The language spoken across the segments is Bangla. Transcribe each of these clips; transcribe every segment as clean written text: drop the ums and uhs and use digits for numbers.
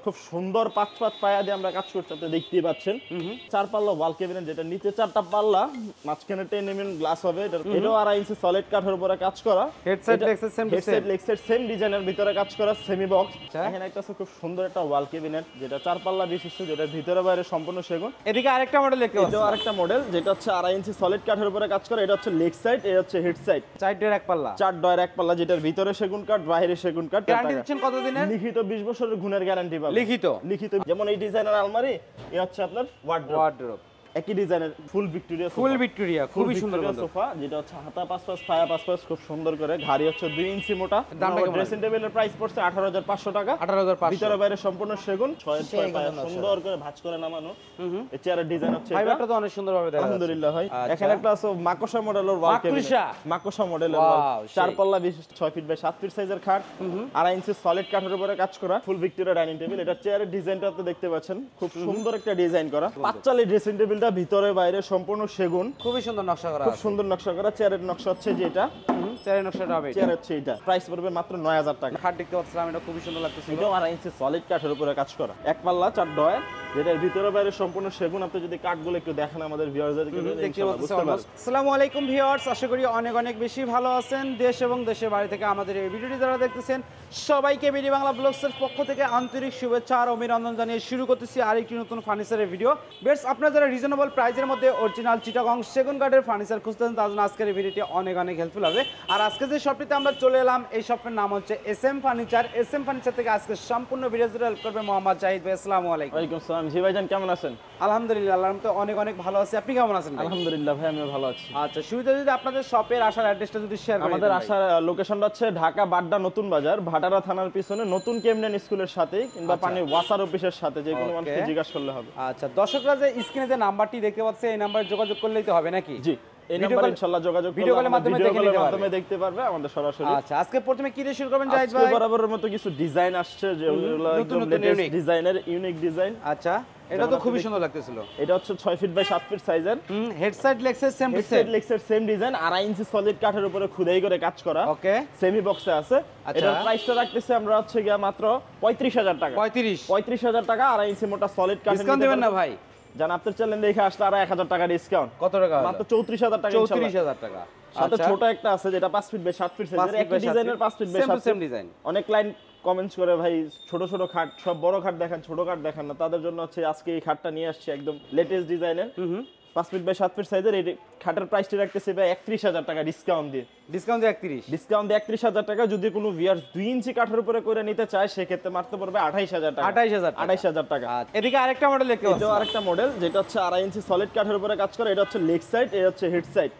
খুব সুন্দর পাঁচ পায়া দিয়ে আমরা কাজ করতে দেখতেই পাচ্ছেন। চার পাল্লা ওয়াল ক্যাবিনেট, যেটা নিচে চারটা পাল্লা, মাঝখানে 10 mm গ্লাস হবে। এটাও 2.5 ইঞ্চি সলিড কাঠের উপরে কাজ করা। হেডসেট লেক্সের সেম হেডসেট লেক্সের সেম ডিজাইনের ভিতরে কাজ করা, সেমি বক্স। এখানে একটা আছে খুব সুন্দর একটা ওয়াল ক্যাবিনেট, যেটা চার পাল্লা বিশিষ্ট, যেটা ভিতরে বাইরে সম্পূর্ণ সেগুন। এদিকে আরেকটা মডেল দেখতে পাচ্ছি, এটাও আরেকটা মডেল, যেটা হচ্ছে 2.5 ইঞ্চি সলিড কাঠের উপরে কাজ করা। এটা হচ্ছে লেগ সাইড, এটা হচ্ছে হেড সাইড। চার ডোর এক পাল্লা, চার ডয়ের এক পাল্লা, যেটার ভিতরে সেগুন কাঠ, বাইরে সেগুন কাঠ। গ্যারান্টি দিচ্ছেন কত দিনের? লিখিত 20 বছরের গুণের গ্যারান্টি পাবেন। লিখিত যেমন এই ডিজাইনের আলমারি, এ হচ্ছে আপনার ওয়ার্ডরোব, একই ডিজাইনের ফুল ভিক্টোরিয়া খুবই সুন্দর সোফা, যেটা হচ্ছে হাতা 5 পাশ পায়া 5 পাশ, খুব সুন্দর করে। ঘাড়ি হচ্ছে 2 ইঞ্চি মোটা। ড্রেসিং টেবিলের প্রাইস পড়ছে 18,500 টাকা। 18,500, ভিতরে বাইরে সম্পূর্ণ সেগুন, 6 পায়া সুন্দর করে ভাঁজ করে নামানো। এই চেয়ারের ডিজাইন হচ্ছে এটা। ফাইবারটা তো অনেক সুন্দর ভাবে দেখা যাচ্ছে, আলহামদুলিল্লাহ ভাই। এখানে একটা আছে মাকোসা মডেলের ওয়াল ক্যাবিনেট, মাকোসা মডেলের ওয়াল, 4 পাল্লা বিশিষ্ট, 6 ফিট বাই 7 ফিট সাইজের খাট, 2.5 ইঞ্চি সলিড কাঠের উপরে কাজ করা, ফুল ভিক্টোরিয়া ডাইনিং টেবিল। এটা চেয়ারের ডিজাইনটা আপনি দেখতে পাচ্ছেন, খুব সুন্দর একটা ডিজাইন করা। 5 ড্রেসিং টেবিলটা ভিতরে বাইরে সম্পূর্ণ সেগুন, খুবই সুন্দর নকশা করা, খুব সুন্দর নকশা করা। চেয়ারের নকশা হচ্ছে যেটা, চেয়ারের নকশাটা হবে, চেয়ার হচ্ছে এটা। প্রাইস পড়বে মাত্র 9,000 টাকা। খাট দেখতে পাচ্ছিলাম, এটা খুবই সুন্দর লাগতেছে। এটাও 2.5 ইঞ্চি সলিড কাঠের উপরে কাজ করা, এক পাল্লা 4 ডয়, যেটার ভিতরে বাইরে সম্পূর্ণ সেগুন। আপনি যদি কাঠগুলো একটু দেখেন আমাদের ভিউয়ারদেরকে ইনশাআল্লাহ বুঝতে পারবেন। আসসালামু আলাইকুম ভিউয়ার্স, আশা করি অনেক অনেক বেশি ভালো আছেন। দেশ এবং দেশের বাইরে থেকে আমাদের এই ভিডিওটি যারা দেখতেছেন, সবাইকে বিডি বাংলা ব্লগসের পক্ষ থেকে আন্তরিক শুভেচ্ছা আর অভিনন্দন জানিয়ে শুরু করতেছি আরেকটি নতুন ফার্নিচারের ভিডিও। বেশ, আপনারা যারা রিজনেবল প্রাইসের মধ্যে অরিজিনাল চিটাগং সেগুন কাঠের ফার্নিচার খুঁজতেন, তার জন্য আজকের এই ভিডিওটি অনেক অনেক হেল্পফুল হবে। আর আজকে যে শপটিতে আমরা চলে এলাম, এই শপের নাম হচ্ছে SM ফার্নিচার। SM ফার্নিচার থেকে আজকে সম্পূর্ণ ভিডিও জুড়ে হেল্প করবে মোহাম্মদ জাহিদ ভাই। আসসালামু আলাইকুম। ওয়ালাইকুম আসসালাম। জি ভাইজান, কেমন আছেন? আলহামদুলিল্লাহ, আল্লাহর রহমতে অনেক অনেক ভালো আছি। আপনি কেমন আছেন? আলহামদুলিল্লাহ ভাই, আমিও ভালো আছি। আচ্ছা, শুরুতে যদি আপনাদের শপের আসার অ্যাড্রেসটা যদি শেয়ার করেন। আমাদের আসার লোকেশনটা হচ্ছে ঢাকা বাড্ডা নতুন বাজার, ভাটারা থানার পিছনে নতুন কেমনেন স্কুলের সাথে, কিংবা পানি ওয়াসার অফিসের সাথে, যে কোনো মানুষকে জিজ্ঞাসা করলে হবে। আচ্ছা, দর্শকরা যে স্ক্রিনে যে নাম্বারটি দেখতে পাচ্ছে, এই নাম্বারে যোগাযোগ করলেই তো হবে নাকি? জি, এই নাম্বারে ইনশাআল্লাহ যোগাযোগ ভিডিও কলের মাধ্যমে দেখতে পারবে আমাদের সরাসরি। আচ্ছা, আজকে প্রথমে কি দিয়ে শুরু করবেন জাহিদ ভাই? বরাবরের মতো কিছু ডিজাইন আসছে, যেগুলো একদম লেটেস্ট ডিজাইনের, ইউনিক ডিজাইন। আচ্ছা, এটা তো খুবই সুন্দর লাগতেছিল। এটা হচ্ছে 6 ফিট বাই 7 ফিট সাইজের, হেডসেট লেক্সের সেম ডিজাইন, 2.5 ইঞ্চি সলিড কাঠের উপরে খোদাই করে কাজ করা। ওকে, সেমি বক্সে আছে। এটার প্রাইসটা রাখতেছি আমরা হচ্ছে গিয়া মাত্র 35,000 টাকা। 35,000 টাকা, 2.5 ইঞ্চি মোটা সলিড কাঠ। ডিসকাউন্ট দিবেন না ভাই? জান, আপনার চ্যানেল দেখে আসলে আর 1,000 টাকা ডিসকাউন্ট। কত টাকা? মাত্র 34,000 টাকা। 34,000 টাকা। সাথে ছোট একটা আছে, যেটা 5 ফিট বাই 7 ফিট সাইজের, একই ডিজাইনের 5 ফিট বাই 7 সেম ডিজাইন। অনেক ক্লায়েন্ট কমেন্টস করে, ভাই ছোট ছোট খাট, সব বড় খাট দেখান, ছোট খাট দেখান না। তাদের জন্য হচ্ছে আজকে এই খাটটা নিয়ে আসছি, একদম লেটেস্ট ডিজাইনের, 5 ফিট বাই 7 ফিট সাইজের। এই খাটের প্রাইসটি রাখতেছি ভাই 31,000 টাকা ডিসকাউন্ট দিয়ে। ডিসকাউন্ট দিয়ে 31,000 টাকা। যদি কোনো ভিউয়ার্স 2 ইঞ্চি কাঠের উপরে করে নিতে চায়, সেক্ষেত্রে মারতে পারবে 28,000 টাকা। 28,000 টাকা। এদিকে আরেকটা মডেল দেখতে পাচ্ছি, এটাও আরেকটা মডেল, যেটা হচ্ছে 2.5 ইঞ্চি সলিড কাঠের উপরে কাজ করে। এটা হচ্ছে লেগ সাইড, এটা হচ্ছে হেড সাইড।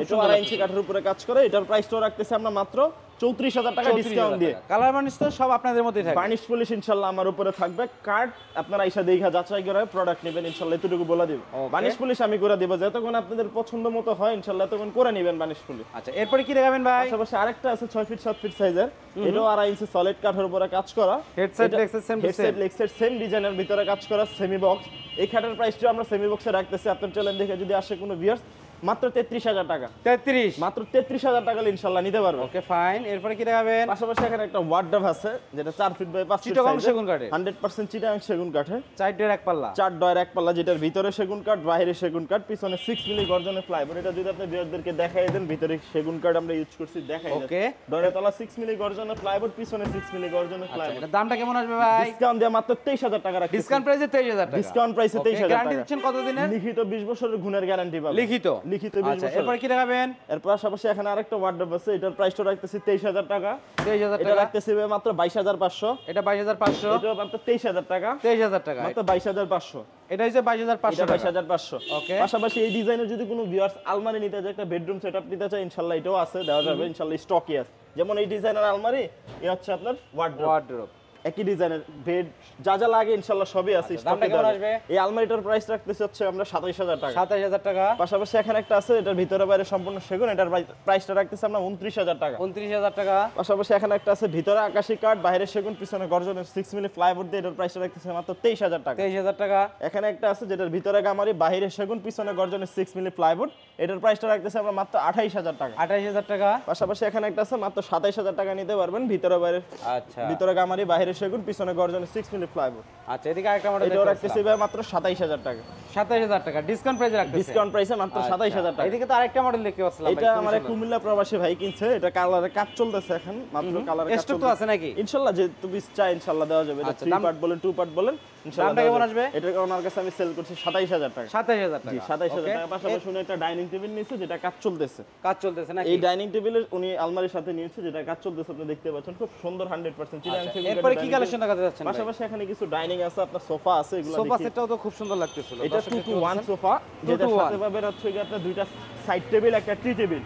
এটা 2.5 ইঞ্চি কাঠের উপরে কাজ করে। এটার প্রাইসটাও রাখতেছি আমরা মাত্র 34,000 টাকা ডিসকাউন্ট দিয়ে। কালার বার্নিশ তো সব আপনাদের মধ্যেই থাকবে। বার্নিশ পলিশ ইনশাআল্লাহ আমার উপরে থাকবে। কার্ড আপনারা আইসা দেখা যাচাই করে প্রোডাক্ট নেবেন, ইনশাআল্লাহ এতটুকু বলে দিব। বার্নিশ পলিশ আমি করে দিব, যতক্ষণ আপনাদের পছন্দ মতো হয় ইনশাআল্লাহ তখন করে নেবেন বার্নিশ পলিশ। আচ্ছা, এরপরে কি দেখাবেন ভাই? পাশাপাশি আরেকটা আছে 6 ফিট 7 ফিট সাইজের, এটাও 2.5 ইঞ্চি সলিড কাঠের উপরে কাজ করা। হেডসেট লেক্সের সেম ডিজাইনের ভিতরে কাজ করা, সেমি বক্স। এই খাটের প্রাইসটা আমরা সেমি বক্সে রাখতেছি। আপনার চ্যানেল দেখে যদি আসে কোনো ভিউয়ার্স, মাত্র 33,000 টাকা। 33, মাত্র 33,000 টাকা ইনশাআল্লাহ নিতে পারবে। Okay fine. এরপরে কি দেখাবেন? পাশাপাশি এখানে একটা ওয়ার্ডরোব আছে, যেটা 4 ফিট বাই 5 ফিট চিটাগং সেগুন কাঠের, 100% চিটাগং সেগুন কাঠের, 4 ডোর এক পাল্লা, 4 ডয়ের এক পাল্লা, যেটার ভিতরে সেগুন কাঠ, বাইরে সেগুন কাঠ, পিছনে 6 মিলি গর্জনের প্লাইবোর্ড। এটা যদি আপনি ভিউয়ারদেরকে দেখাই দেন, ভিতরে সেগুন কাঠ আমরা ইউজ করছি, দেখাই দেন। ওকে, ডয়ের তলা 6 মিলি গর্জনের প্লাইবোর্ড, পিছনে 6 মিলি গর্জনের প্লাইবোর্ড। এটা দামটা কেমন আসবে ভাই? ডিসকাউন্ট দিয়ে মাত্র 23,000 টাকা রাখছি। ডিসকাউন্ট প্রাইসে 23,000 টাকা। ডিসকাউন্ট প্রাইসে 23,000 টাকা। গ্যারান্টি দিচ্ছেন কত দিনের? লিখিত 20 বছরের গুণের গ্যারান্টি পাবেন। লিখিত 20 বছর। এরপর কি দেখাবেন? এর পাশাপাশি এখানে আরেকটা ওয়ার্ডরোব আছে, এটার প্রাইসটা রাখতেছি 23,000 টাকা। 23,000 এটা টাকা রাখতেছি মাত্র 22,500। এটা 22,500। এটা মাত্র 23,000 টাকা। 23,000 টাকা। মাত্র 22,500। এটা হচ্ছে 22,500 টাকা। 22,500। ওকে, পাশাপাশি এই ডিজাইনের যদি কোনো ভিউয়ার্স আলমারি নিতে চায়, একটা বেডরুম সেটআপ নিতে চায়, ইনশাআল্লাহ এটাও আছে, দেওয়া যাবে ইনশাআল্লাহ, স্টকই আছে। যেমন এই ডিজাইনের আলমারি, এই হচ্ছে আপনার ওয়ার্ডরোব, একই ডিজাইনের বেড, যা যা লাগে ইনশাআল্লাহ সবই আছে। দামটা কেমন আসবে? এই আলমারিটার প্রাইস রাখতেছি হচ্ছে আমরা 27,000 টাকা। 27,000 টাকা। পাশাপাশি এখানে একটা আছে, এটার ভিতরে বাইরে সম্পূর্ণ সেগুন, এটার প্রাইসটা রাখতেছি আমরা 29,000 টাকা। 29,000 টাকা। পাশাপাশি এখানে একটা আছে, ভিতরে আকাশী কাঠ, বাইরে সেগুন, পিছনে গর্জনের 6 মিলি প্লাইবোর্ড দিয়ে, এটার প্রাইসটা রাখতেছি মাত্র 23,000 টাকা। 23,000 টাকা। এখানে একটা আছে, যেটার ভিতরে গামারি, বাইরে সেগুন, পিছনে গর্জনের 6 মিলি প্লাইবোর্ড, এটার প্রাইসটা রাখতেছি আমরা মাত্র 28,000 টাকা। 28,000 টাকা। পাশাপাশি এখানে একটা আছে, মাত্র 27,000 টাকা নিতে পারবেন, ভিতরে বাইরে। আচ্ছা, ভিতরে গামারি, বাইরে সেগুন, পিছনে গর্জনের 6 মিলি প্লাইউড। আচ্ছা, এদিকে আরেকটা মডেল এটা রাখতেছি ভাই মাত্র 27000 টাকা। 27000 টাকা ডিসকাউন্ট প্রাইসে রাখতেছি। ডিসকাউন্ট প্রাইসে মাত্র 27000 টাকা। এদিকে তো আরেকটা মডেল দেখতে পাচ্ছিলাম। এটা আমার কুমিল্লা প্রবাসী ভাই কিনছে, এটা কালারে কাজ চলতেছে এখন, মাত্র কালারে কাজ স্টক তো আছে নাকি? ইনশাআল্লাহ যে তুমি চাই ইনশাআল্লাহ দেওয়া যাবে। এটা 3 পার্ট বলেন 2 পার্ট বলেন ইনশাআল্লাহ। দামটা কেমন আসবে? এটা ওনার কাছে আমি সেল করছি 27000 টাকা। 27000 টাকা। জি 27000 টাকা। পাশাপাশি উনি একটা ডাইনিং টেবিল নিয়েছে যেটা কাজ চলতেছে। কাজ চলতেছে নাকি? এই ডাইনিং টেবিলের উনি আলমারির সাথে নিয়েছে যেটা কাজ চলতেছে, আপনি দেখতে পাচ্ছেন খুব সুন্দর 100% চিটাগাং টেবিল। এরপরে কি কালেকশন দেখাতে যাচ্ছেন? পাশাপাশি এখানে কিছু ডাইনিং আছে, আপনার সোফা আছে, এগুলো সোফা সেটটাও তো খুব সুন্দর লাগতেছিল। এটা 2 to 1 সোফা, যেটা সাথে পাবেন হচ্ছে কি আপনার দুইটা সাইড টেবিল, একটা tea table.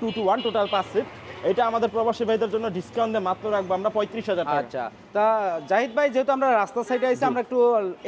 2 to 1 total 5 seat. এটা আমাদের প্রবাসী ভাইদের জন্য ডিসকাউন্ট দিয়ে মাত্র রাখবো আমরা 35000 টাকা। আচ্ছা, তা জাহিদ ভাই যেহেতু আমরা রাস্তা সাইডে আইছি, আমরা একটু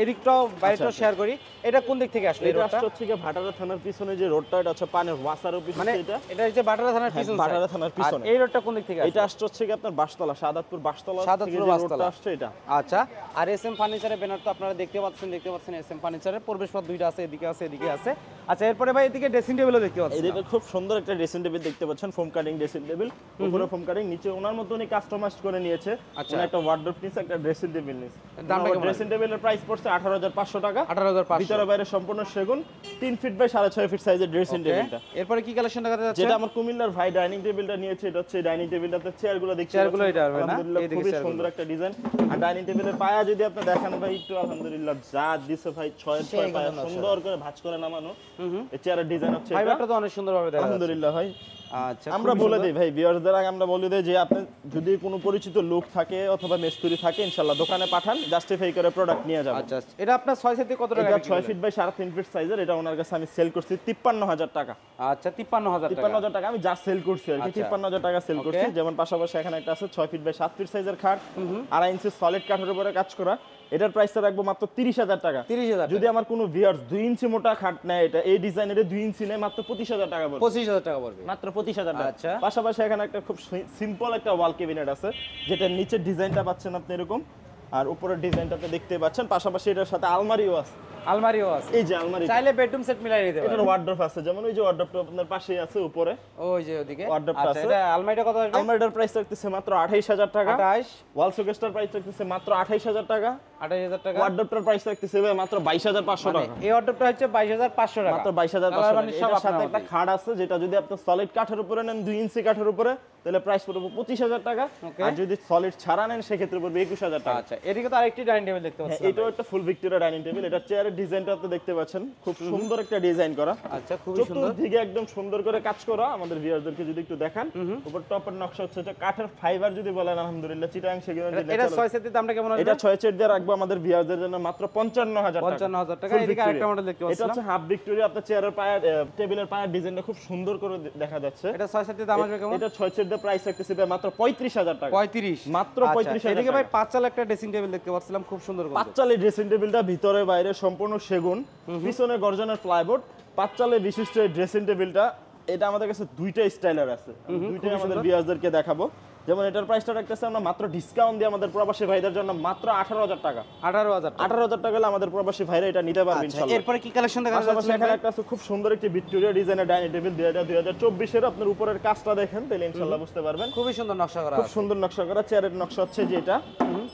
এদিকটাও বাইরেটাও শেয়ার করি। এটা কোন দিক থেকে আসলে? এটা হচ্ছে কি ভাটারা থানার পিছনে যে রোডটা, এটা হচ্ছে পানের ওয়াসার অফিস। মানে এটা হচ্ছে ভাটারা থানার পিছনে। ভাটারা থানার পিছনে। এই রোডটা কোন দিক থেকে আসে? এটা হচ্ছে কি আপনার বাসতলা, সাদাতপুর বাসতলা থেকে যে রোডটা আসছে এটা। আচ্ছা, আর এসএম ফার্নিচারের ব্যানার তো আপনারা দেখতে পাচ্ছেন এসএম ফার্নিচারের প্রবেশপথ দুইটা আছে, এদিকে আছে এদিকে আছে। আচ্ছা, এরপরে ভাই এদিকে ড্রেসিং টেবিলও দেখতে পাচ্ছেন। এদিকে খুব সুন্দর একটা ড্রেসিং টেবিল দেখতে পাচ্ছেন, ফোম কাটিং ড্রেসিং টেবিল, উপরে ফোম কাটিং, নিচে ওনার মতো উনি কাস্টমাইজ করে নিয়েছে। আচ্ছা, একটা ওয়ার্ডরোব নিয়েছে, একটা ড্রেসিং টেবিল নিয়েছে। দামটা কেমন? ড্রেসিং টেবিলের প্রাইস পড়ছে 18500 টাকা। 18500। ভিতরে বাইরে সম্পূর্ণ সেগুন, 3 ফিট বাই 6.5 ফিট সাইজের ড্রেসিং টেবিলটা। এরপরে কি কালেকশন দেখাতে যাচ্ছে? যেটা আমার কুমিল্লার ভাই ডাইনিং টেবিলটা নিয়েছে, এটা হচ্ছে ডাইনিং টেবিলটাতে চেয়ারগুলো দেখতে পাচ্ছেন। চেয়ারগুলো এটা হবে না? আলহামদুলিল্লাহ খুবই সুন্দর একটা ডিজাইন। আর ডাইনিং টেবিলের পায়া যদি আপনি দেখেন ভাই একটু, আলহামদুলিল্লাহ যা দিছে ভাই 6 পায়া সুন্দর করে ভাঁজ করে নামানো। এই চেয়ারের ডিজাইন হচ্ছে এটা। ফাইবারটা তো অনেক সুন্দরভাবে দেখা যাচ্ছে। আলহামদুলিল্লাহ ভাই। আচ্ছা, আমরা বলে দেই ভাই ভিউয়ারদের আগে আমরা বলে দেই যে আপনি যদি কোনো পরিচিত লোক থাকে অথবা মিস্ত্রি থাকে ইনশাআল্লাহ দোকানে পাঠান, জাস্টিফাই করে প্রোডাক্ট নিয়ে যাবেন। আচ্ছা, এটা আপনার 6 থেকে কত টাকা? এটা 6 ফিট বাই 3.5 ফিট সাইজের। এটা ওনার কাছে আমি সেল করছি 53000 টাকা। আচ্ছা, 53000 টাকা। 53000 টাকা আমি যা সেল করছি আর কি, 53000 টাকা সেল করছি। যেমন পাশাপাশি এখানে একটা আছে 6 ফিট বাই 7 ফিট সাইজের খাট, 2.5 ইঞ্চি সলিড কাঠের উপরে কাজ করা। এটার প্রাইসটা রাখবো মাত্র 30000 টাকা। 30000। যদি আমার কোনো ভিউয়ার্স 2 ইঞ্চি মোটা খাট নেয়, এটা এই ডিজাইনের 2 ইঞ্চি নেয়, মাত্র 25000 টাকা পড়বে। 25000 টাকা পড়বে, মাত্র 25000 টাকা। আচ্ছা, পাশাপাশি এখানে একটা খুব সিম্পল একটা ওয়াল ক্যাবিনেট আছে, যেটা নিচের ডিজাইনটা পাচ্ছেন আপনি এরকম, আর উপরের ডিজাইনটাতে দেখতে পাচ্ছেন। পাশাপাশি এটার সাথে আলমারিও আছে। আলমারিও আছে। এই যে আলমারি, চাইলে বেডরুম সেট মিলাই নিতে পারেন। এটার ওয়ার্ডরোব আছে, যেমন ওই যে ওয়ার্ডরোবটা আপনার পাশেই আছে উপরে, ওই যে ওদিকে ওয়ার্ডরোবটা আছে। এটা আলমারিটা কত আসবে? আলমারিটার প্রাইস রাখতেছে মাত্র 28000 টাকা। 28। ওয়াল শোকেসটার প্রাইস রাখতেছে মাত্র 28000 টাকা। 28000 টাকা। ওয়ার্ডরোবটার প্রাইস রাখতেছে ভাই মাত্র 22500 টাকা। এই অর্ডারটা হচ্ছে 22500 টাকা। মাত্র 22500 টাকা। এটার সাথে একটা খাট আছে, যেটা যদি আপনি সলিড কাঠের উপরে নেন 2 ইঞ্চি কাঠের উপরে, তাহলে প্রাইস পড়বে 25000 টাকা। আর যদি সলিড ছাড়া নেন সেক্ষেত্রে পড়বে 21000 টাকা। আচ্ছা, এদিকে তো আরেকটি ডাইনিং টেবিল দেখতে পাচ্ছেন। এটাও একটা ফুল ভিক্টোরিয়া ডাইনিং টেবিল। এটা চেয়ারের ডিজাইনটা আপনি দেখতে পাচ্ছেন, খুব সুন্দর একটা ডিজাইন করা। আচ্ছা, খুবই সুন্দর। চতুর্দিকে একদম সুন্দর করে কাজ করা। আমাদের ভিউয়ারদেরকে যদি একটু দেখান, উপর টপের নকশা হচ্ছে এটা কাঠের ফাইবার যদি বলেন, আলহামদুলিল্লাহ চিটাগাং সেগুলো। এটা 6 সেটের দামটা কেমন আসবে? এটা 6 সেট দিয়ে রাখবো আমাদের ভিউয়ারদের জন্য মাত্র 55000 টাকা। 55000 টাকা। এদিকে আরেকটা মডেল দেখতে পাচ্ছেন। এটা হচ্ছে হাফ ভিক্টোরিয়া। আপনার চেয়ারের পায়া টেবিলের পায়ার ডিজাইনটা খুব সুন্দর করে দেখা যাচ্ছে। এটা 6 সেটের দাম আসবে কেমন? এটা 6 সেট দিয়ে প্রাইস রাখতেছি মাত্র 35000 টাকা। 35, মাত্র 35000 এদিকে ভাই 5 চাল একটা ড্রেসিং টেবিল দেখতে পাচ্ছিলাম, খুব সুন্দর। 5 চালে ড্রেসিং টেবিলটা ভিতরে বাইরে সম্পূর্ণ সেগুন, পিছনে গর্জনের প্লাইবোর্ড। 5 চালে বিশিষ্ট এই ড্রেসিং টেবিলটা, এটা আমাদের কাছে দুইটা স্টাইলার আছে, দুইটাই আমাদের ভিউয়ারদেরকে দেখাবো। যেমন এটার প্রাইসটা রাখতেছে আমরা মাত্র ডিসকাউন্ট দিয়ে আমাদের প্রবাসী ভাইদের জন্য মাত্র 18000 টাকা। 18000 টাকা হলে আমাদের প্রবাসী ভাইরা এটা নিতে পারবে ইনশাআল্লাহ। এরপরে কি কালেকশন দেখা যাচ্ছে? পাশাপাশি এখানে একটা আছে খুব সুন্দর একটি ভিক্টোরিয়া ডিজাইনের ডাইনিং টেবিল 2024 এর। আপনার উপরের কাজটা দেখেন তাহলে ইনশাআল্লাহ বুঝতে পারবেন। খুবই সুন্দর নকশা করা, খুব সুন্দর নকশা করা। চেয়ারের নকশা হচ্ছে যেটা,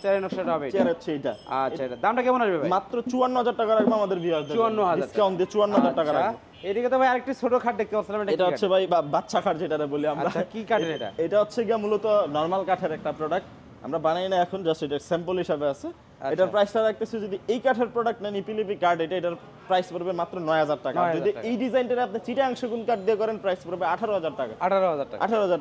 চেয়ারের নকশাটা হবে এটা। চেয়ার হচ্ছে এটা। আচ্ছা, এটা দামটা কেমন আসবে ভাই? মাত্র 54000 টাকা রাখবো আমাদের ভিউয়ারদের। 54000 ডিসকাউন্ট দিয়ে 54000 টাকা রাখবো। এদিকে তো ভাই আরেকটি ছোট খাট দেখতে পাচ্ছিলাম, এটা হচ্ছে ভাই বাচ্চা খাট যেটা বলি আমরা। আচ্ছা, কি কাঠের এটা? এটা হচ্ছে গিয়া মূলত নরমাল কাঠের একটা প্রোডাক্ট, আমরা বানাই না এখন, জাস্ট এটা স্যাম্পল হিসাবে আছে। এটার প্রাইসটা রাখতেছি যদি এই কাঠের প্রোডাক্ট নেন ইপিলিপি কার্ড, এটার প্রাইস পড়বে মাত্র 9000 টাকা। যদি এই ডিজাইনটা আপনি চিটাং সেগুন কাঠ দিয়ে করেন প্রাইস পড়বে 18000 টাকা। 18000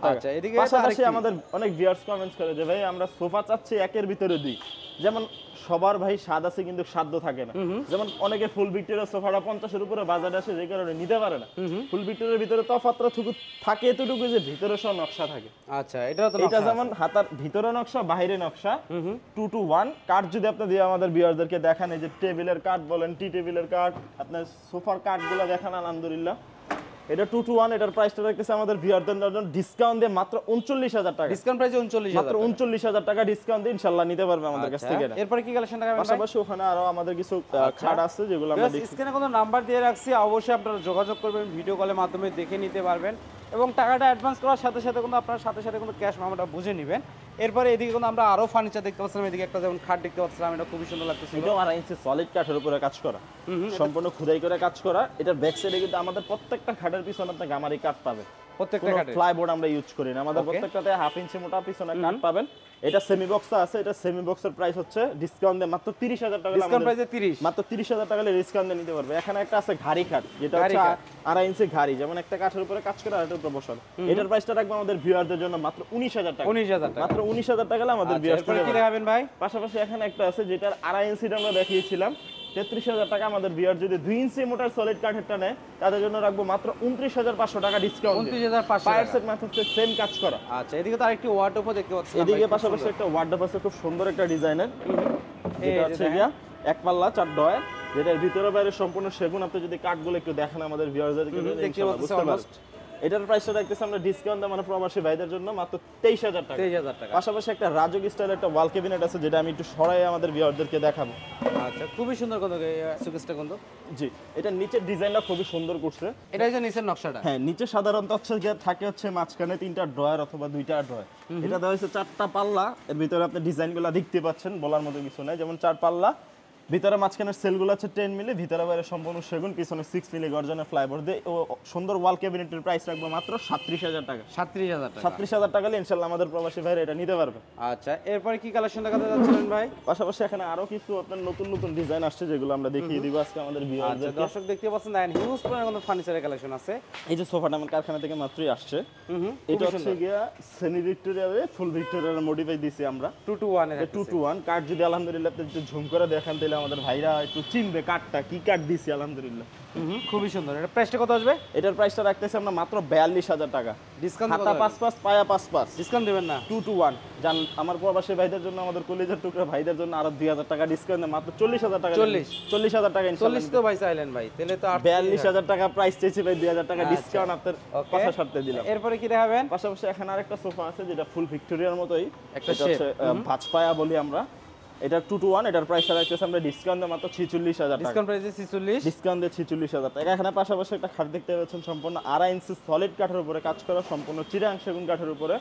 টাকা। আচ্ছা, এদিকে পাশাপাশি আমাদের অনেক ভিউয়ার্স কমেন্টস করে যে ভাই আমরা সোফা চাচ্ছি একের ভিতরে দুই। যেমন সবার ভাই স্বাদ আছে কিন্তু সাধ্য থাকে না। যেমন অনেকে ফুল ভিক্টোরিয়া সোফাটা 50 এর উপরে বাজারে আসে, যে কারণে নিতে পারে না। ফুল ভিক্টোরিয়ার ভিতরে তফাৎটা থাকে এতটুকু যে ভিতরে সব নকশা থাকে। আচ্ছা, এটাও তো এটা যেমন হাতার ভিতরে নকশা বাইরে নকশা 2 to 1 কাঠ যদি আপনি দিয়ে আমাদের ভিউয়ারদেরকে দেখান, এই যে টেবিলের কাঠ বলেন, টি টেবিলের কাঠ, আপনার সোফার কাঠগুলো দেখান, আলহামদুলিল্লাহ এটা 2 to 1। এটার প্রাইসটা রাখতেছে আমাদের ভিউয়ারদের জন্য ডিসকাউন্ট দিয়ে মাত্র 39000 টাকা। ডিসকাউন্ট প্রাইসে 39000, মাত্র 39000 টাকা ডিসকাউন্ট দিয়ে ইনশাআল্লাহ নিতে পারবে আমাদের কাছ থেকে। এরপরে কি কালেকশন দেখাবেন? পাশাপাশি ওখানে আরো আমাদের কিছু খাট আছে যেগুলো আমরা দেখি। স্ক্রিনে কোনো নাম্বার দিয়ে রাখছি, অবশ্যই আপনারা যোগাযোগ করবেন, ভিডিও কলের মাধ্যমে দেখে নিতে পারবেন এবং টাকাটা অ্যাডভান্স করার সাথে সাথে কিন্তু আপনারা সাথে সাথে কিন্তু ক্যাশ মামলাটা বুঝে নেবেন। এরপরে এদিকে কিন্তু আমরা আরো ফার্নিচার দেখতে পাচ্ছিলাম, এদিকে একটা যেমন খাট দেখতে পাচ্ছিলাম, এটা খুবই সুন্দর লাগতেছিল। এটাও 2.5 ইঞ্চি সলিড কাঠের উপরে কাজ করা, সম্পূর্ণ খোদাই করে কাজ করা। এটার ব্যাক সাইডে কিন্তু আমাদের প্রত্যেকটা খাটের পিছনে আপনি গামারি কাঠ পাবেন, প্রত্যেকটা খাটে ফ্লাইবোর্ড আমরা ইউজ করি না, আমাদের প্রত্যেকটাতে 1/2 ইঞ্চি মোটা পিছনে কাঠ পাবেন। এটা সেমি বক্স আছে, এটা সেমি বক্সের প্রাইস হচ্ছে ডিসকাউন্ট দিয়ে মাত্র 30,000 টাকা, ডিসকাউন্ট প্রাইসে 30, মাত্র 30,000 টাকা ডিসকাউন্ট দিয়ে নিতে পারবে। এখানে একটা আছে ঘাড়ি কাঠ, যেটা হচ্ছে 2.5 ইঞ্চি ঘাড়ি, যেমন একটা কাঠের উপরে কাজ করে আর একটা উপরে বসানো। এটার প্রাইসটা রাখবো আমাদের ভিউয়ারদের জন্য মাত্র 19,000 টাকা, 19,000 টাকা, মাত্র 19,000 টাকা আমাদের ভিউয়ারদের। কি দেখাবেন ভাই? পাশাপাশি এখানে একটা আছে যেটার 2.5 ইঞ্চিটা আমরা দেখিয়েছিলাম, 33,000 টাকা। আমাদের ভিউয়ার যদি 2 ইঞ্চি মোটার সলিড কাঠেরটা নেয় তাদের জন্য রাখবো মাত্র 29,500 টাকা ডিসকাউন্ট, 29,500 পায়ার সেট মাত্র সেম কাজ করা। আচ্ছা, এদিকে তো আরেকটি ওয়ার্ডরোবও দেখতে পাচ্ছি, এদিকে পাশাপাশি একটা ওয়ার্ডরোব আছে, খুব সুন্দর একটা ডিজাইনের, এটা হচ্ছে গিয়া এক পাল্লা 4 ডয়, যেটার ভিতরে বাইরে সম্পূর্ণ সেগুন। আপনি যদি কাঠগুলো একটু দেখেন আমাদের ভিউয়ারদেরকে বুঝতে পারবেন। এটার প্রাইসটা রাখতেছি আমরা ডিসকাউন্ট মানে প্রবাসী ভাইদের জন্য মাত্র 23,000 টাকা, 23,000 টাকা। পাশাপাশি একটা রাজক স্টাইলের একটা ওয়াল ক্যাবিনেট আছে, যেটা আমি একটু সরাই আমাদের ভিউয়ারদেরকে দেখাবো। আচ্ছা, খুবই সুন্দর কত সুকেসটা কত? জি, এটা নিচের ডিজাইনটা খুবই সুন্দর করছে। এটা হচ্ছে নিচের নকশাটা। হ্যাঁ, নিচে সাধারণত হচ্ছে গিয়ে থাকে হচ্ছে মাঝখানে 3টা ড্রয়ার অথবা 2টা ড্রয়ার। এটা দেওয়া হয়েছে 4টা পাল্লা, এর ভিতরে আপনি ডিজাইনগুলো দেখতে পাচ্ছেন, বলার মতো কিছু নাই। যেমন 4 পাল্লা, ভিতরে মাঝখানের সেলগুলো আছে 10 মিলি, ভিতরে বাইরে সম্পূর্ণ সেগুন, পিছনে 6 মিলি গর্জনের ফ্লাইবোর্ড দিয়ে সুন্দর ওয়াল ক্যাবিনেটের প্রাইস রাখবো মাত্র 37,000 টাকা, 37,000 টাকা। 37,000 টাকা হলে ইনশাআল্লাহ আমাদের প্রবাসী ভাইরা এটা নিতে পারবে। আচ্ছা, এরপরে কি কালেকশন দেখাতে যাচ্ছেন ভাই? পাশাপাশি এখানে আরো কিছু আপনার নতুন নতুন ডিজাইন আসছে, যেগুলো আমরা দেখিয়ে দিব আজকে আমাদের ভিউয়ারদের। আচ্ছা, দর্শক দেখতে পাচ্ছেন দেখেন হিউজ পরিমাণে ফার্নিচারের কালেকশন আছে। এই যে সোফাটা আমার কারখানা থেকে মাত্রই আসছে, এটা হচ্ছে গিয়া সেমি ভিক্টোরিয়ারে ফুল ভিক্টোরিয়ার মডিফাই দিছি আমরা 2 to 1 এর 2 to 1 কাঠ। যদি আলহামদুলিল্লাহ আপনি একটু ঝুম করে দেখেন তাহলে আমাদের ভাইরা একটু চিনবে কাঠটা কি কাঠ দিছি আলহামদুলিল্লাহ। খুবই সুন্দর। এটা প্রাইসটা কত আসবে? এটার প্রাইসটা রাখতেছি আমরা মাত্র 42,000 টাকা, ডিসকাউন্ট হাতা 5/5 পায়া 5/5, ডিসকাউন্ট দিবেন না? 2 to 1 জান আমার প্রবাসী ভাইদের জন্য, আমাদের কলেজের টুকরা ভাইদের জন্য আরো 2,000 টাকা ডিসকাউন্ট, মাত্র 40,000 টাকা। 40,000 টাকা ইনশাআল্লাহ। 40 তো ভাই চাইলেন ভাই, তাহলে তো 42,000 টাকা প্রাইস চেয়েছি ভাই, 2,000 টাকা ডিসকাউন্ট আপনার কথা শর্তে দিলাম। এরপরে কি দেখাবেন? পাশাপাশি এখানে আরেকটা সোফা আছে যেটা ফুল ভিক্টোরিয়ার মতোই, একটা এটা হচ্ছে ভাঁজপায়া বলি আমরা। এটা 2 to 1, এটার প্রাইস রাখতেছি আমরা ডিসকাউন্টে মাত্র 46,000 টাকা, ডিসকাউন্ট প্রাইসে 46, ডিসকাউন্ট দিয়ে 46,000 টাকা। এখানে পাশাপাশি একটা খাট দেখতে পাচ্ছেন, সম্পূর্ণ 2.5 ইঞ্চি সলিড কাঠের উপরে কাজ করা, সম্পূর্ণ চিরাং সেগুন কাঠের উপরে।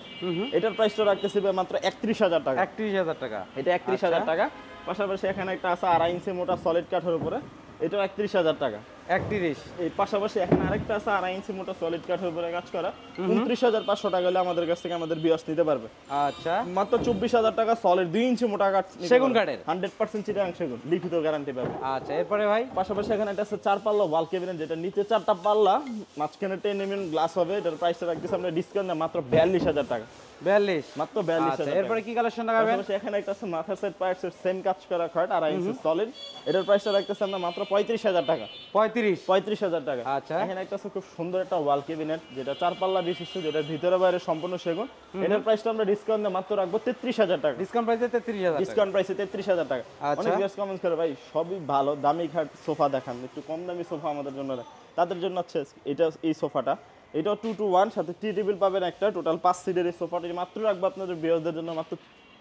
এটার প্রাইসটা রাখতেছি মাত্র 31,000 টাকা, 31,000 টাকা। এটা 31,000 টাকা। পাশাপাশি এখানে একটা আছে 2.5 ইঞ্চি মোটা সলিড কাঠের উপরে, এটাও 31,000 টাকা। 31। এই পাশাপাশি এখানে আরেকটা আছে 2.5 ইঞ্চি মোটা সলিড কাঠের উপরে কাজ করা, 29,500 টাকা হলে আমাদের কাছ থেকে আমাদের বিয়াস নিতে পারবে। আচ্ছা, মাত্র 24,000 টাকা সলিড 2 ইঞ্চি মোটা কাঠ সেগুন কাঠের 100% চিটাগাং সেগুন, লিখিত গ্যারান্টি পাবে। আচ্ছা, এরপরে ভাই পাশাপাশি এখানে একটা আছে 4 পাল্লা ওয়াল ক্যাবিনেট, যেটা নিচে 4টা পাল্লা, মাঝখানে 10 mm গ্লাস হবে। এটার প্রাইসটা রাখতেছি আমরা ডিসকাউন্টে মাত্র 42,000 টাকা, 42, মাত্র 42,000। এরপরে কি কালেকশন দেখাবেন? পাশাপাশি এখানে একটা আছে মাথা সেট পায়ার সেট সেম কাজ করা খাট 2.5 ইঞ্চি সলিড, এটার প্রাইসটা রাখতেছি আমরা মাত্র 35,000 টাকা, 35,000 টাকা। আচ্ছা, এখানে একটা আছে খুব সুন্দর একটা ওয়াল ক্যাবিনেট, যেটা 4 পাল্লা বিশিষ্ট, যেটা ভিতরে বাইরে সম্পূর্ণ সেগুন। এটার প্রাইসটা আমরা ডিসকাউন্টে মাত্র রাখবো 33,000 টাকা, ডিসকাউন্ট প্রাইসে 33,000 টাকা, ডিসকাউন্ট প্রাইসে 33,000 টাকা। অনেক ভিউয়ার্স কমেন্টস করে ভাই সবই ভালো দামি খাট সোফা দেখান, একটু কম দামি সোফা আমাদের জন্য। তাদের জন্য হচ্ছে এটা এই সোফাটা, এটাও 2 to 1, সাথে টি টেবিল পাবেন একটা, টোটাল 5 সিটের এই সোফাটি মাত্র রাখবো আপনাদের ভিউয়ারদের জন্য মাত্র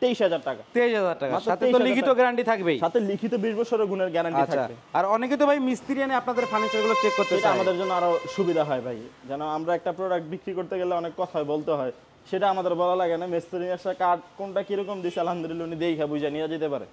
23,000 টাকা, 23,000 টাকা। সাথে তো লিখিত গ্যারান্টি থাকবেই, সাথে লিখিত 20 বছরের গুণের গ্যারান্টি থাকবে। আর অনেকে তো ভাই মিস্ত্রি এনে আপনাদের ফার্নিচারগুলো চেক করতে এটা চায়, আমাদের জন্য আরো সুবিধা হয় ভাই, যেন আমরা একটা প্রোডাক্ট বিক্রি করতে গেলে অনেক কথা বলতে হয়, সেটা আমাদের বলা লাগে না। মিস্ত্রি এসে কাঠ কোনটা কিরকম দিছে আলহামদুলিল্লাহ উনি দেখে বুঝে নিয়ে যেতে পারে।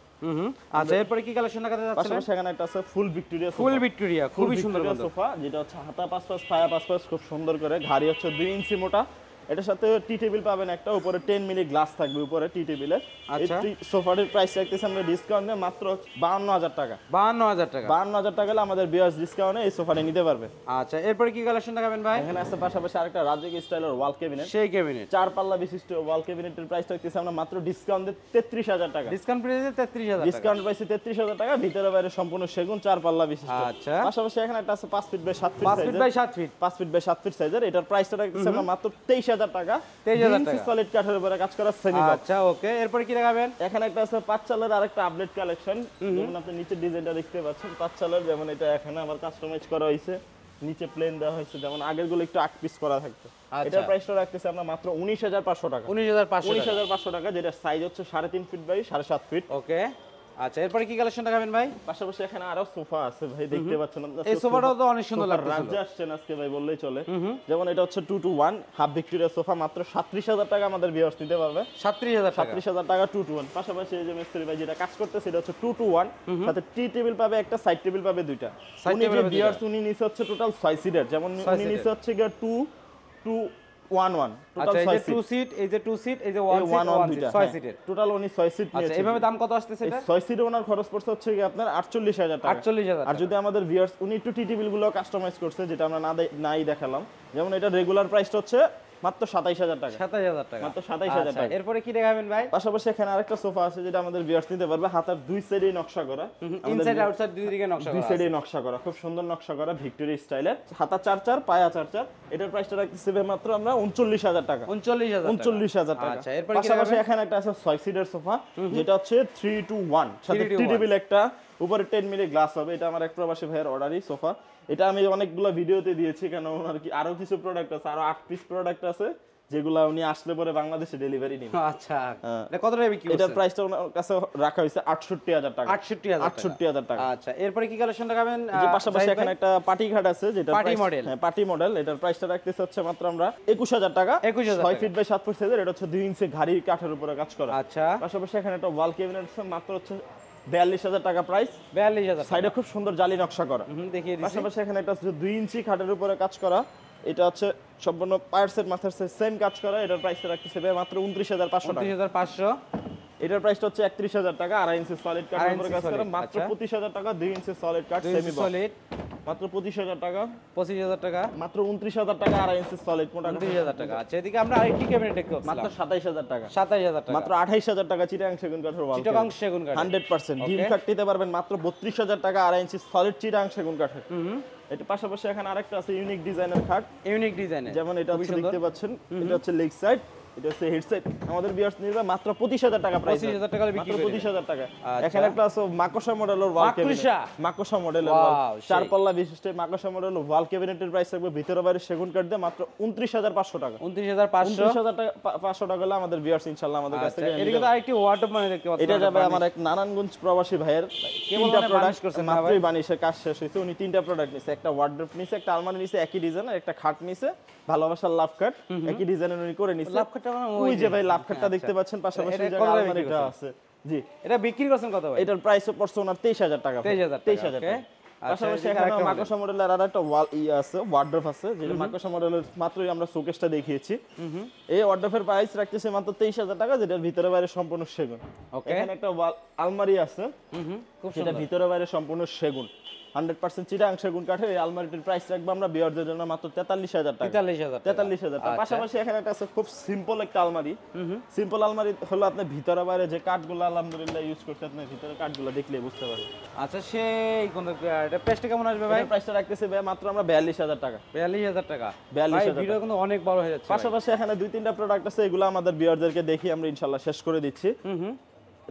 আচ্ছা, এরপরে কি কালেকশন দেখাতে যাচ্ছেন? পাশাপাশি এখানে একটা আছে ফুল ভিক্টোরিয়া, ফুল ভিক্টোরিয়া, খুবই সুন্দর সোফা, যেটা হচ্ছে হাতা 5/5 পায়া 5/5, খুব সুন্দর করে। ঘাড়ি হচ্ছে 2 ইঞ্চি মোটা, এটার সাথে টি টেবিল পাবেন একটা, উপরে 10 মিলি গ্লাস থাকবে উপরে টি টেবিলের। আচ্ছা, এই সোফাটির প্রাইস রাখতেছি আমরা ডিসকাউন্টে মাত্র 52,000 টাকা, 52,000 টাকা, 52,000 টাকা হলে আমাদের বিয়াস ডিসকাউন্টে এই সোফাটি নিতে পারবে। আচ্ছা, এরপরে কি কালেকশন দেখাবেন ভাই? এখানে আছে পাশাপাশি আরেকটা রাজক স্টাইলের ওয়াল ক্যাবিনেট, সেই ক্যাবিনেট 4 পাল্লা বিশিষ্ট ওয়াল ক্যাবিনেটের প্রাইস রাখতেছি আমরা মাত্র ডিসকাউন্টে 33,000 টাকা, ডিসকাউন্ট প্রাইসে 33,000 টাকা, ডিসকাউন্ট প্রাইসে 33,000 টাকা, ভিতরে বাইরে সম্পূর্ণ সেগুন 4 পাল্লা বিশিষ্ট। আচ্ছা, পাশাপাশি এখানে একটা আছে 5 feet by 7 feet 5 feet by 7 feet, 5 feet by 7 feet সাইজের, এটার প্রাইসটা রাখতেছি আমরা মাত্র 23,000 টাকা, 23,000 টাকা, সলিড কাঠের উপরে কাজ করা সেমি বক্স। আচ্ছা, ওকে, এরপরে কি দেখাবেন? এখানে একটা আছে 5 চালের আরেকটা আপডেট কালেকশন, যেমন আপনি নিচে ডিজাইনটা দেখতে পাচ্ছেন 5 চালের, যেমন এটা এখানে আবার কাস্টমাইজ করা হয়েছে, নিচে প্লেন দেওয়া হয়েছে, যেমন আগের গুলো একটু 8 পিস করা থাকতো। এটার প্রাইসটা রাখতেছি আমরা মাত্র 19,500 টাকা, 19,500 টাকা, যেটা সাইজ হচ্ছে 3.5 ফিট বাই 7.5 ফিট। ওকে, আচ্ছা, এরপরে কি কালেকশন দেখাবেন ভাই? পাশাপাশি এখানে আরো সোফা আছে ভাই, দেখতে পাচ্ছেন আপনারা। এই সোফাটাও তো অনেক সুন্দর লাগছে। রাজ্যে আসছেন আজকে ভাই বললেই চলে। যেমন এটা হচ্ছে 2 to 1 হাফ ভিক্টোরিয়া সোফা, মাত্র 37000 টাকা আমাদের ভিউয়ার্স নিতে পারবে। 37000 টাকা। 37000 টাকা 2 to 1। পাশাপাশি এই যে মিস্ত্রি ভাই যেটা কাজ করতেছে এটা হচ্ছে 2 to 1, সাথে টি টেবিল পাবে একটা, সাইড টেবিল পাবে দুইটা। উনি যে ভিউয়ার্স উনি নিচে হচ্ছে টোটাল 6 সিটার, যেমন উনি নিচে হচ্ছে 2 to 1 1 টোটাল 6 সিট। 2 সিট, এই যে 2 সিট, এই যে 1 সিট, 6 সিটের টোটাল উনি 6 সিট নিয়েছে। আচ্ছা, এইভাবে দাম কত আসতেছে এটা? 6 সিটে ওনার খরচ পড়ছে হচ্ছে কি আপনার 48000 টাকা। 48000। আর যদি আমাদের ভিউয়ার্স উনি একটু টি টেবিল গুলো কাস্টমাইজ করছে, যেটা আমরা নাই দেখালাম, যেমন এটা রেগুলার প্রাইসটা হচ্ছে মাত্র 27000 টাকা। 27000 টাকা, মাত্র 27000 টাকা। এরপরে কি দেখাবেন ভাই? পাশাপাশি এখানে আরেকটা সোফা আছে যেটা আমাদের ভিউয়ার্স নিতে পারবে, হাতার দুই সাইডেই নকশা করা, ইনসাইড আউটসাইড দুই দিকে নকশা করা, দুই সাইডেই নকশা করা, খুব সুন্দর নকশা করা ভিক্টোরিয়া স্টাইলের। হাতা 4-4 পায়া 4-4। এটার প্রাইসটা রাখতেছি মাত্র আমরা 39000 টাকা। 39000 টাকা। আচ্ছা, এরপরে কি পাশাপাশি এখানে একটা আছে 6 সিটের সোফা, যেটা হচ্ছে 3 to 1, সাথে টি টেবিল একটা, উপরে 10 মিলি গ্লাস হবে। এটা আমার এক প্রবাসী ভাইয়ের অর্ডারই সোফা। এটা আমি অনেকগুলো ভিডিওতে দিয়েছি, কারণ ওনার কি আরো কিছু প্রোডাক্ট আছে, আরো 8 পিস প্রোডাক্ট আছে যেগুলা উনি আসলে পরে বাংলাদেশে ডেলিভারি নিবে। আচ্ছা, এটা কত টাকা বিক্রি করছেন? এটার প্রাইসটা ওনার কাছে রাখা হয়েছে 68000 টাকা। 68000 টাকা। আচ্ছা, এরপরে কি কালেকশন দেখাবেন? যে পাশাপাশি এখানে একটা পার্টি খাট আছে, যেটা পার্টি মডেল। হ্যাঁ, পার্টি মডেল। এটার প্রাইসটা রাখতেছে হচ্ছে মাত্র আমরা 21000 টাকা। 6 ফিট বাই 7 ফিট সাইজের। এটা হচ্ছে 2 ইঞ্চি ঘাড়ি কাঠের উপরে কাজ করা। আচ্ছা, পাশাপাশি এখানে একটা ওয়াল ক্যাবিনেট আছে, মাত্র হচ্ছে 42000 টাকা প্রাইস। 42000। সাইডে খুব সুন্দর জালি নকশা করা। দেখিয়ে দিচ্ছি। পাশাপাশি এখানে একটা 2 ইঞ্চি খাটের উপরে কাজ করা। এটা হচ্ছে সম্পূর্ণ পায়ার সেট, মাথার সেট সেম কাজ করা। এটার প্রাইসটা রাখতেছে মাত্র 29500 টাকা। 29500। এটার প্রাইসটা হচ্ছে 31000 টাকা। 2.5 ইঞ্চি সলিড কাঠের উপরে কাজ করা, মাত্র 25000 টাকা। 2 ইঞ্চি সলিড কাঠ সেমি সলিড, মাত্র 25000 টাকা। 25000 টাকা। মাত্র 29000 টাকা। 2.5 ইঞ্চি সলিড মোটা 29000 টাকা। আচ্ছা, এদিকে আমরা আরেকটি ক্যাবিনেট দেখতে পাচ্ছি, মাত্র 27000 টাকা। 27000 টাকা। মাত্র 28000 টাকা চিটাগাং সেগুন কাঠের ওয়াল। চিটাগাং সেগুন কাঠ 100% ডিম কাঠ নিতে পারবেন মাত্র 32000 টাকা। 2.5 ইঞ্চি সলিড চিটাগাং সেগুন কাঠের। এটা পাশাপাশি এখানে আরেকটা আছে ইউনিক ডিজাইনের খাট। ইউনিক ডিজাইনের, যেমন এটা হচ্ছে দেখতে পাচ্ছেন, এটা হচ্ছে লেগ সাইড, এটা হচ্ছে হেড সাইড। আমাদের ভিউয়ার্স নিবে মাত্র 25000 টাকা প্রাইস। 25000 টাকা বিক্রি করে। 25000 টাকা। এখানে একটা আছে মাকোসা মডেলের ওয়াল ক্যাবিনেট। মাকোসা মডেলের ওয়াল, 4 পাল্লা বিশিষ্ট মাকোসা মডেলের ওয়াল ক্যাবিনেটের প্রাইস থাকবে ভিতরে বাইরে সেগুন কাঠ দিয়ে মাত্র 29500 টাকা। 29500 টাকা 500 টাকা হলে আমাদের ভিউয়ার্স ইনশাআল্লাহ আমাদের কাছ থেকে এদিকে তো আরেকটি ওয়ার্ডরোব মানে দেখতে পাচ্ছেন। এটা যাবে আমার এক নারায়ণগঞ্জ প্রবাসী ভাইয়ের। তিনটা প্রোডাক্ট করছেন, মাত্রই বানিশের কাজ শেষ হয়েছে। উনি তিনটা প্রোডাক্ট নিছে, একটা ওয়ার্ডরোব নিছে, একটা আলমারি নিছে একই ডিজাইনের, একটা খাট নিছে ভালোবাসার লাভ কাট একই ডিজাইনের উনি করে নিছে। লাভ কাটটা ওই যে ভাই লাভ কাটটা দেখতে পাচ্ছেন, পাশাপাশি যে আলমারিটা আছে। জি, এটা বিক্রি করছেন কত ভাই? এটার প্রাইস পড়ছে ওনার 23000 টাকা। 23000 টাকা। পাশাপাশি এখানে মাকোসা মডেলের আর একটা ওয়াল আছে, ওয়ার্ডরোব আছে, যেটা মাকোসা মডেলের মাত্রই আমরা শোকেসটা দেখিয়েছি। এই ওয়ার্ডরোবের প্রাইস রাখতেছে মাত্র 23000 টাকা, যেটার ভিতরে বাইরে সম্পূর্ণ সেগুন। এখানে একটা ওয়াল আলমারি আছে, যেটা ভিতরে বাইরে সম্পূর্ণ সেগুন, 100% চিটাগাং সেগুন কাঠের। এই আলমারিটির প্রাইস রাখবো আমরা বিয়ারদের জন্য মাত্র 43000 টাকা। 43000 টাকা। পাশাপাশি এখানে একটা আছে খুব সিম্পল একটা আলমারি। সিম্পল আলমারি হলো আপনি ভিতরে বাইরে যে কাঠগুলো আলহামদুলিল্লাহ ইউজ করতে, আপনি ভিতরে কাঠগুলো দেখলে বুঝতে পারবেন। আচ্ছা, সেই কোন এটা প্রাইসটা কেমন আসবে ভাই? প্রাইসটা রাখতেছি ভাই মাত্র আমরা 42000 টাকা। 42000 টাকা। 42000 ভাই ভিডিও কিন্তু অনেক বড় হয়ে যাচ্ছে। পাশাপাশি এখানে 2-3টা প্রোডাক্ট আছে, এগুলো আমাদের বিয়ারদেরকে দেখি আমরা ইনশাআল্লাহ শেষ করে দিচ্ছি।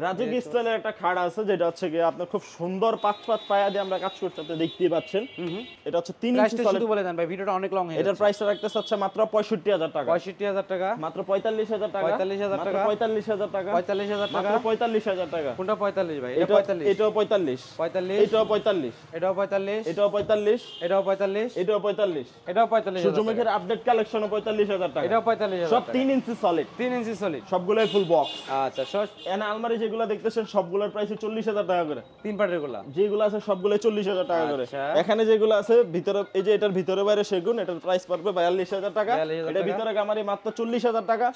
রাজুক স্টাইলের একটা খাট আছে, যেটা হচ্ছে কি আপনার খুব সুন্দর পাঁচ পায়া দিয়ে আমরা কাজ করতে, আপনি দেখতেই পাচ্ছেন। এটা হচ্ছে 3 ইঞ্চি সলিড। শুধু বলে দেন ভাই, ভিডিওটা অনেক লং হয়ে যাচ্ছে। এটার প্রাইসটা রাখতেছে হচ্ছে মাত্র 65000 টাকা। 65000 টাকা। মাত্র 45000 টাকা। 45000 টাকা। 45000 টাকা। 45000 টাকা। মাত্র 45000 টাকা। কোনটা 45 ভাই? এটা 45। এটাও 45। 45। এটাও 45। এটাও 45। এটাও 45। এটাও 45। এটাও 45। এটাও 45000। সূর্যমুখীর আপডেট কালেকশনও 45000 টাকা। এটাও 45000 সব 3 ইঞ্চি সলিড। 3 ইঞ্চি সলিড। সবগুলোই ফুল বক্স। আচ্ছা, এখানে আলমারি যেগুলো দেখতেছেন সবগুলোর প্রাইস 40000 টাকা করে। 3 পার্টের গুলো যেগুলো আছে সবগুলোই 40000 টাকা করে। এখানে যেগুলো আছে ভিতরে, এই যে এটার ভিতরে বাইরে সেগুন, এটার প্রাইস পড়বে 42000 টাকা। এটা ভিতরে গামারি মাত্র 40000 টাকা।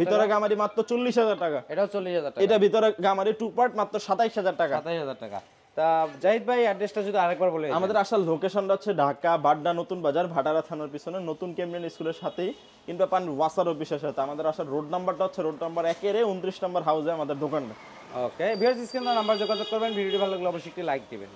ভিতরে গামারি মাত্র 40000 টাকা। এটাও 40000 টাকা। এটা ভিতরে গামারি টু পার্ট মাত্র 27000 টাকা। 27000 টাকা। তা জাহিদ ভাই অ্যাড্রেসটা যদি আরেকবার বলে। আমাদের আসার লোকেশনটা হচ্ছে ঢাকা বাড্ডা নতুন বাজার, ভাটারা থানার পিছনে নতুন কেমব্রিয়ান স্কুলের সাথেই, কিন্তু পান ওয়াসার অফিসের সাথে। আমাদের আসার রোড নাম্বারটা হচ্ছে রোড নাম্বার 1-29 নম্বর হাউসে আমাদের দোকানটা। ওকে, ভিউয়ার্স স্ক্রিনে নাম্বার যোগাযোগ করবেন। ভিডিওটি ভালো লাগলে অবশ্যই একটি লাইক দিবেন।